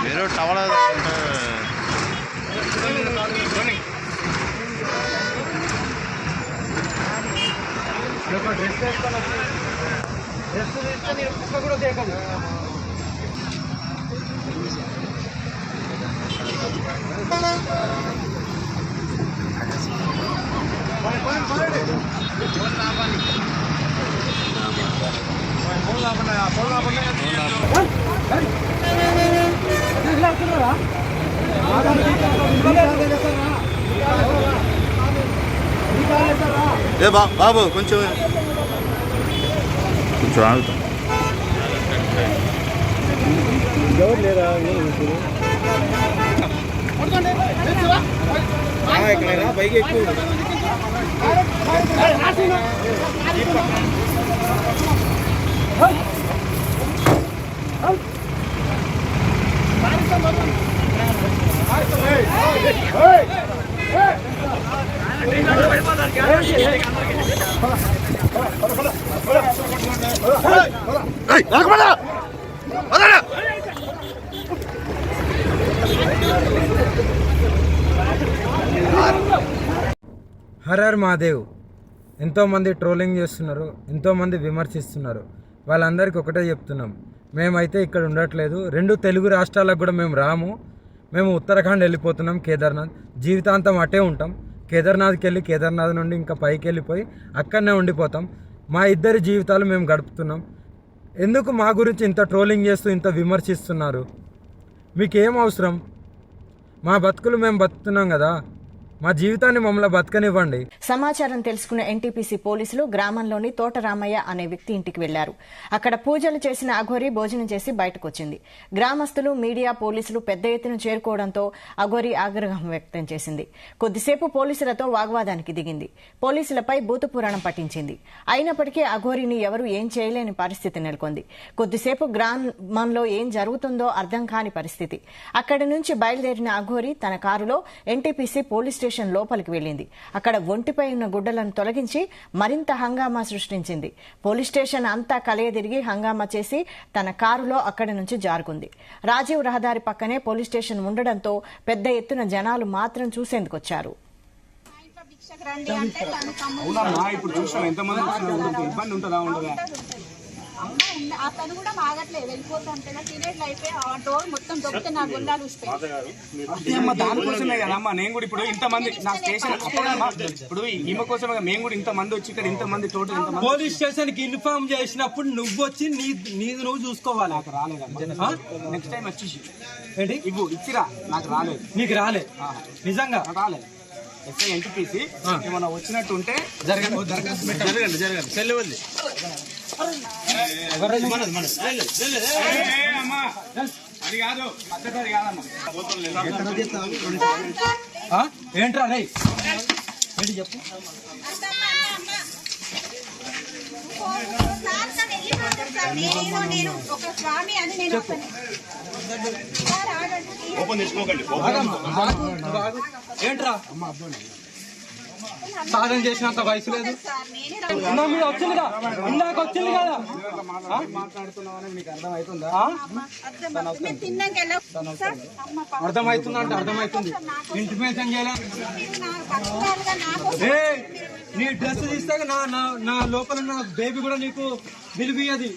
మీరు towel dress వేసుకొని dress తీసుకొని నేను కుక్క కూడా దేకదు. ఏ బాబు కొంచెం కొంచెం ఆగుతాం. ఎవరు లేరా ఇక్కడ బైక్ ఎక్కువ హర్ మహాదేవ్. ఎంతోమంది ట్రోలింగ్ చేస్తున్నారు, ఎంతోమంది విమర్శిస్తున్నారు. వాళ్ళందరికీ ఒకటే చెప్తున్నాం, మేమైతే ఇక్కడ ఉండట్లేదు. 2 తెలుగు రాష్ట్రాలకు కూడా మేము రాము. మేము ఉత్తరాఖండ్ వెళ్ళిపోతున్నాం, కేదార్నాథ్. జీవితాంతం అటే ఉంటాం. కేదార్నాథ్కి వెళ్ళి కేదార్నాథ్ నుండి ఇంకా పైకి వెళ్ళిపోయి అక్కడనే ఉండిపోతాం. మా ఇద్దరి జీవితాలు మేము గడుపుతున్నాం. ఎందుకు మా గురించి ఇంత ట్రోలింగ్ చేస్తూ ఇంత విమర్శిస్తున్నారు? మీకేం అవసరం? మా బతుకులు మేము బతుకుతున్నాం కదా, మా జీవితాన్ని మమ్మల్ని బతకనివ్వండి. సమాచారం తెలుసుకున్న ఎన్టీపీసీ పోలీసులు గ్రామంలోని తోట రామయ్య అనే వ్యక్తి ఇంటికి వెళ్లారు. అక్కడ పూజలు చేసిన అఘోరి భోజనం చేసి బయటకు వచ్చింది. గ్రామస్తులు, మీడియా, పోలీసులు పెద్ద ఎత్తున చేరుకోవడంతో అఘోరి ఆగ్రహం వ్యక్తం చేసింది. కొద్దిసేపు పోలీసులతో వాగ్వాదానికి దిగింది. పోలీసులపై భూత పురాణం పట్టించింది. అయినప్పటికీ అఘోరిని ఎవరూ ఏం చేయలేని పరిస్థితి నెలకొంది. కొద్దిసేపు గ్రామంలో ఏం జరుగుతుందో అర్థం కాని పరిస్థితి. అక్కడి నుంచి బయలుదేరిన అఘోరి తన కారులో ఎన్టీపీసీ పోలీస్ స్టేషన్ లోపలికి వెళ్లింది. అక్కడ ఒంటిపై ఉన్న గుడ్డలను తొలగించి మరింత హంగామా సృష్టించింది. పోలీస్ స్టేషన్ అంతా కలయదిరిగి హంగామా చేసి తన కారులో అక్కడి నుంచి జారుకుంది. రాజీవ్ రహదారి పక్కనే పోలీస్ స్టేషన్ ఉండడంతో పెద్ద ఎత్తున జనాలు మాత్రం చూసేందుకొచ్చారు. అతను కూడా మాగట్లేదు, వెళ్ళిపోతుంటే సీరియస్ అయిపోయి ఆ డోర్ మొత్తం దొరికితే నా గుండాలు దానికోసమే కదమ్మా నేను కూడా ఇప్పుడు ఇంతమంది నా స్టేషన్ ఇప్పుడు ఈమె కోసమే మేము కూడా ఇంతమంది వచ్చి ఇక్కడ ఇంతమంది టోటల్ పోలీస్ స్టేషన్ కి ఇన్ఫార్మ్ చేసినప్పుడు నువ్వు వచ్చి నీది నువ్వు చూసుకోవాలి. నాకు రాలేదమ్మా, నెక్స్ట్ టైం వచ్చేసి ఏంటి ఇవ్వు ఇచ్చిరా. నాకు రాలేదు. నీకు రాలేదు? నిజంగా రాలేదు. ఎస్ఐ ఎన్టీపీసీ ఏమన్నా వచ్చినట్టు ఉంటే జరగండి చెల్లెవల్లి ఏంట్రా రే ఏంటి చెప్పు. ఏంట్రా సాధన చేసినంత వయసు లేదు. మీద వచ్చిందిగా, ఇందాక వచ్చింది కదా. అర్థమవుతుందంటే అర్థమవుతుంది. ఇంటిమేషన్ చేయలేదు. నీ డ్రెస్ తీస్తే నా లోపల ఉన్న బేబీ కూడా నీకు విలువది.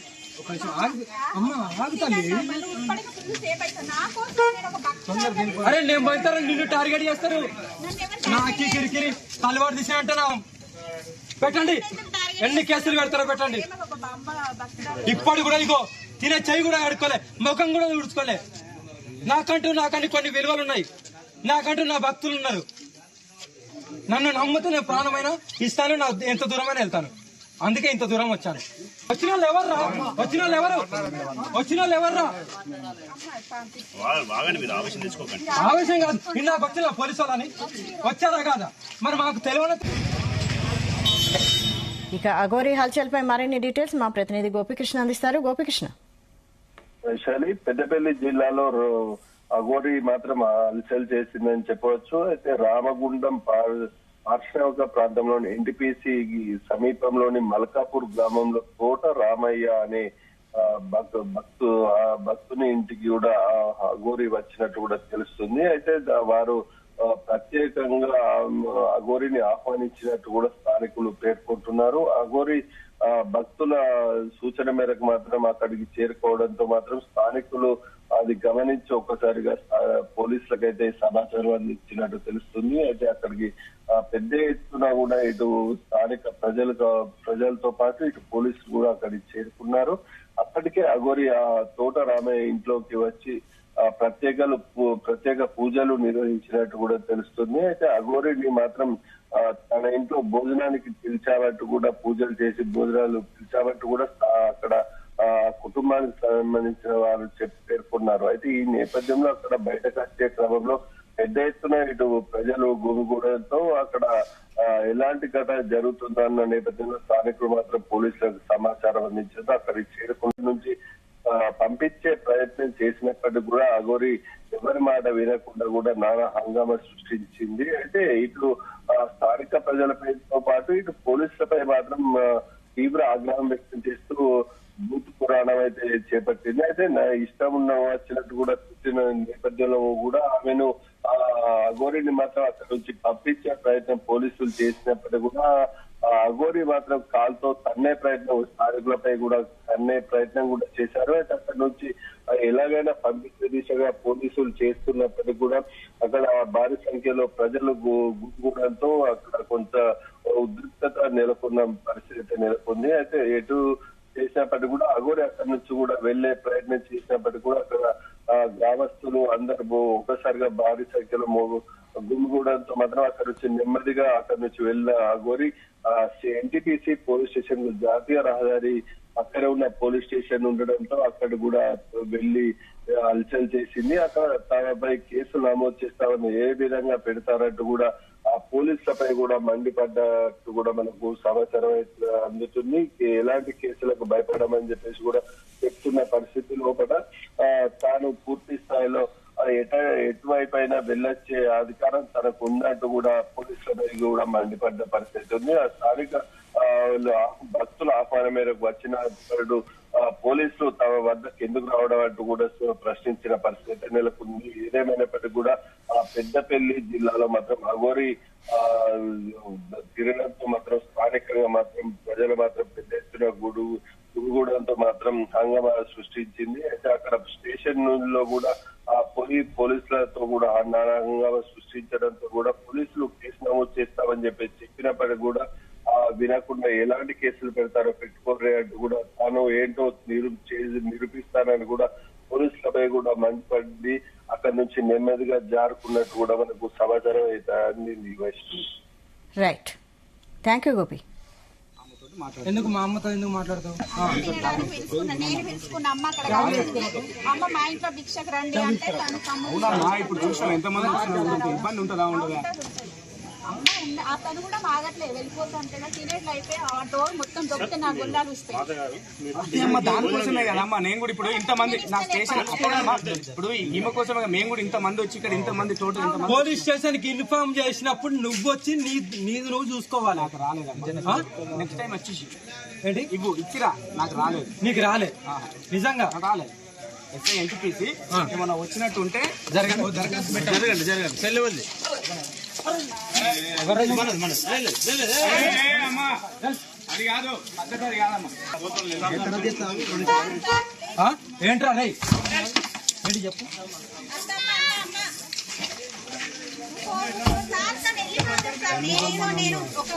అరే నేను పోతారు, నిన్ను టార్గెట్ చేస్తారు. నాకి కిరికిరి తలవాడు తీసేయంటున్నా. పెట్టండి, ఎన్ని కేసులు పెడతారో పెట్టండి. ఇప్పటి కూడా ఇగో తినే చెయ్యి కూడా కడుక్కోలే, ముఖం కూడా ఊడ్చుకోలే. నాకంటూ కొన్ని విలువలు ఉన్నాయి. నాకంటూ నా భక్తులు ఉన్నారు. నన్ను నమ్ముతూ నేను ప్రాణమైన ఇస్తాను, నా ఎంత దూరమైనా వెళ్తాను. అందుకే ఇంత దూరం వచ్చాను. వచ్చిన వాళ్ళు ఎవర్రా? ఆవేశం కాదు, ఇందాక వచ్చిన పోలీసు వాళ్ళని వచ్చారా కాదా మరి మాకు తెలియని. ఇక అఘోరి హల్చల్ పై మరిన్ని డీటెయిల్స్ మా ప్రతినిధి గోపికృష్ణ అందిస్తారు. గోపికృష్ణ. పెద్దపల్లి జిల్లాలో అఘోరి మాత్రం హల్చల్ చేసిందని చెప్పవచ్చు. అయితే రామగుండం పారిశ్రామిక ప్రాంతంలోని ఎన్టీపీసీ సమీపంలోని మల్కాపూర్ గ్రామంలో తోట రామయ్య అనే భక్తుని ఇంటికి కూడా అఘోరి వచ్చినట్టు కూడా తెలుస్తుంది. అయితే వారు ప్రత్యేకంగా అఘోరిని ఆహ్వానించినట్టు కూడా స్థానికులు పేర్కొంటున్నారు. అఘోరి భక్తుల సూచన మేరకు మాత్రం అక్కడికి చేరుకోవడంతో మాత్రం స్థానికులు అది గమనించి ఒక్కసారిగా పోలీసులకైతే సమాచారం అందించినట్టు తెలుస్తుంది. అయితే అక్కడికి పెద్ద ఎత్తున కూడా ఇటు స్థానిక ప్రజలతో పాటు ఇటు పోలీసులు కూడా అక్కడికి చేరుకున్నారు. అప్పటికే అఘోరి తోట రామయ్య ఇంట్లోకి వచ్చి ప్రత్యేక పూజలు నిర్వహించినట్టు కూడా తెలుస్తుంది. అయితే అఘోరిని మాత్రం తన ఇంట్లో భోజనానికి పిలిచామంటూ కూడా పూజలు చేసి భోజనాలు పిలిచామంటూ కూడా అక్కడ కుటుంబానికి సంబంధించిన వారు పేర్కొన్నారు. అయితే ఈ నేపథ్యంలో అక్కడ బయటకు వచ్చే క్రమంలో పెద్ద ఎత్తున ఇటు ప్రజలు గుమిగూడడంతో అక్కడ ఎలాంటి ఘటన జరుగుతుందన్న నేపథ్యంలో స్థానికులు మాత్రం పోలీసులకు సమాచారం అందించారు. అక్కడికి చేరుకున్న నుంచి పంపించే ప్రయత్నం చేసినప్పటికీ కూడా అఘోరి ఎవరి మాట వినకుండా కూడా నానా హంగామా సృష్టించింది. అయితే ఇటు స్థానిక ప్రజలపైతో పాటు ఇటు పోలీసులపై మాత్రం తీవ్ర ఆగ్రహం వ్యక్తం చేస్తూ బూత్ పురాణం అయితే చేపట్టింది. అయితే నా ఇష్టం ఉన్న వచ్చినట్టు కూడా తిట్టిన నేపథ్యంలో కూడా ఆమెను అఘోరిని మాత్రం అక్కడి నుంచి పంపించే ప్రయత్నం పోలీసులు చేసినప్పటికీ కూడా అఘోరి మాత్రం కాల్తో తన్నే ప్రయత్నం స్థానికులపై కూడా తన్నే ప్రయత్నం కూడా చేశారు. అయితే అక్కడి నుంచి ఎలాగైనా పంపించే దిశగా పోలీసులు చేస్తున్నప్పటికీ కూడా అక్కడ భారీ సంఖ్యలో ప్రజలు గుమిగూడడంతో అక్కడ కొంత ఉద్రిక్తత నెలకొన్న పరిస్థితి నెలకొంది. అయితే ఎటు చేసినప్పటికీ కూడా అఘోరి అక్కడి నుంచి కూడా వెళ్లే ప్రయత్నం చేసినప్పటికీ కూడా అక్కడ గ్రామస్తులు అందరూ ఒకసారిగా భారీ సంఖ్యలో గుమిగూడంతో మాత్రం అక్కడ నుంచి నెమ్మదిగా అక్కడి నుంచి వెళ్ళిన అఘోరి ఎన్టీపీసీ పోలీస్ స్టేషన్ జాతీయ రహదారి పక్కనే ఉన్న పోలీస్ స్టేషన్ ఉండడంతో అక్కడ కూడా వెళ్లి హల్చల్ చేసింది. అక్కడ తనపై కేసులు నమోదు చేస్తామని ఏ విధంగా పెడతారంటూ కూడా ఆ పోలీసులపై కూడా మండిపడ్డట్టు కూడా మనకు సమాచారం అయితే అందుతుంది. ఎలాంటి కేసులకు భయపడమని చెప్పేసి కూడా చెప్తున్న పరిస్థితి లోపల తాను పూర్తి స్థాయిలో ఎటువైపు అయినా వెళ్ళొచ్చే అధికారం తనకు ఉందంటూ కూడా పోలీసులపై కూడా మండిపడ్డ పరిస్థితి ఉంది. ఆ స్థానిక భక్తుల ఆహ్వానం మేరకు వచ్చిన పోలీసులు తమ వద్దకు ఎందుకు రావడం అంటూ కూడా ప్రశ్నించిన పరిస్థితి నెలకొంది. ఏదేమైనప్పటికీ కూడా పెద్దపల్లి జిల్లాలో మాత్రం అఘోరి తిరగడంతో మాత్రం స్థానికంగా మాత్రం ప్రజలు మాత్రం పెద్ద ఎత్తున గుమిగూడంతో మాత్రం హంగామా సృష్టించింది. అయితే అక్కడ స్టేషన్ లో కూడా పోలీసులతో కూడా హంగామా సృష్టించడంతో కూడా పోలీసులు కేసు నమోదు చేస్తామని చెప్పినప్పటికీ కూడా వినకుండా ఎలాంటి కేసులు పెడతారో పెట్టుకోరే అంటూ కూడా తాను ఏంటో నిరూపిస్తానని కూడా పోలీసులపై కూడా మండిపడి అక్కడి నుంచి నెమ్మదిగా జారుకున్నట్టు కూడా మనకు సమాచారం అయితే అందింది. Right, thank you Gopi. ఎందుకు మా అమ్మతో ఎందుకు మాట్లాడతావు? నేను పిలుచుకున్న అమ్మ అక్కడ అమ్మ మా ఇంట్లో భిక్షకు రండి అంటే ఇప్పుడు చూసాం ఎంతమంది ఇబ్బంది ఉంటుందా ఉండదా? అతను కూడా మాగట్లేదు, వెళ్ళిపోతుంటే టీనేజ్ అయిపోయి ఆ డోర్ మొత్తం దొరికితే నా గుండాలు వస్తాయి. దానికోసమే కదమ్మా నేను కూడా ఇప్పుడు ఇంతమంది నా స్టేషన్ ఇప్పుడు ఈమె కోసమే మేము కూడా ఇంతమంది వచ్చి ఇక్కడ ఇంతమంది టోటల్ పోలీస్ స్టేషన్ కి ఇన్ఫార్మ్ చేసినప్పుడు నువ్వు వచ్చి నీది నువ్వు చూసుకోవాలి. నాకు రాలేదు, నెక్స్ట్ టైం వచ్చేసి ఏంటి ఇవ్వు ఇచ్చిరా, నాకు రాలేదు. నీకు రాలేదు నిజంగా? రాలేదు. ఎస్ఐ ఎన్టీపీసీ ఏమన్నా వచ్చినట్టు ఉంటే జరగండి సెల్లవల్లి అది కాదు పద్ధతి కాదమ్మా. ఏంట్రా రై ఏంటి చెప్పు. నేను ఒక